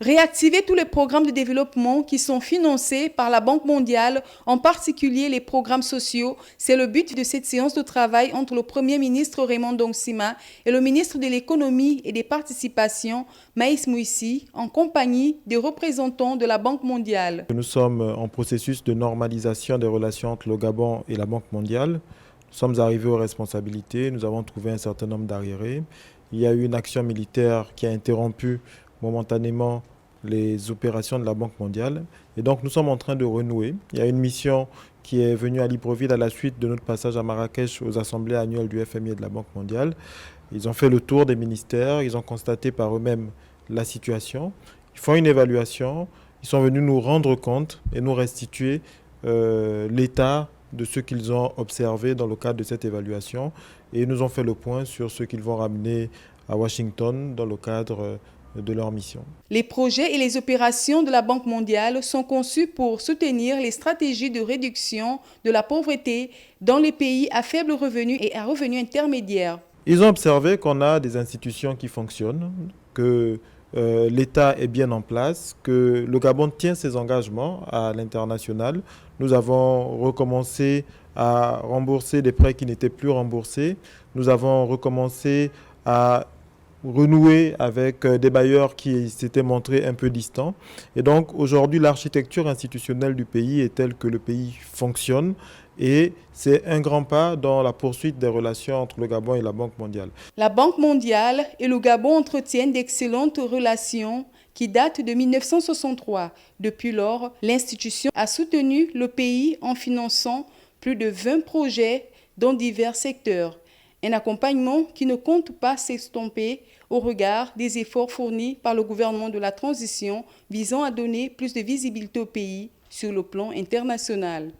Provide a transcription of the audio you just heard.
Réactiver tous les programmes de développement qui sont financés par la Banque mondiale, en particulier les programmes sociaux, c'est le but de cette séance de travail entre le Premier ministre Raymond Dongsima et le ministre de l'Économie et des Participations, Maïs Mouissi, en compagnie des représentants de la Banque mondiale. Nous sommes en processus de normalisation des relations entre le Gabon et la Banque mondiale. Nous sommes arrivés aux responsabilités, nous avons trouvé un certain nombre d'arriérés. Il y a eu une action militaire qui a interrompu momentanément les opérations de la Banque mondiale. Et donc nous sommes en train de renouer. Il y a une mission qui est venue à Libreville à la suite de notre passage à Marrakech aux assemblées annuelles du FMI et de la Banque mondiale. Ils ont fait le tour des ministères, ils ont constaté par eux-mêmes la situation. Ils font une évaluation, ils sont venus nous rendre compte et nous restituer l'état de ce qu'ils ont observé dans le cadre de cette évaluation. Et ils nous ont fait le point sur ce qu'ils vont ramener à Washington dans le cadre de leur mission. Les projets et les opérations de la Banque mondiale sont conçus pour soutenir les stratégies de réduction de la pauvreté dans les pays à faible revenu et à revenu intermédiaire. Ils ont observé qu'on a des institutions qui fonctionnent, que l'État est bien en place, que le Gabon tient ses engagements à l'international. Nous avons recommencé à rembourser des prêts qui n'étaient plus remboursés. Nous avons recommencé à renouer avec des bailleurs qui s'étaient montrés un peu distants. Et donc aujourd'hui, l'architecture institutionnelle du pays est telle que le pays fonctionne et c'est un grand pas dans la poursuite des relations entre le Gabon et la Banque mondiale. La Banque mondiale et le Gabon entretiennent d'excellentes relations qui datent de 1963. Depuis lors, l'institution a soutenu le pays en finançant plus de 20 projets dans divers secteurs. Un accompagnement qui ne compte pas s'estomper au regard des efforts fournis par le gouvernement de la transition visant à donner plus de visibilité au pays sur le plan international.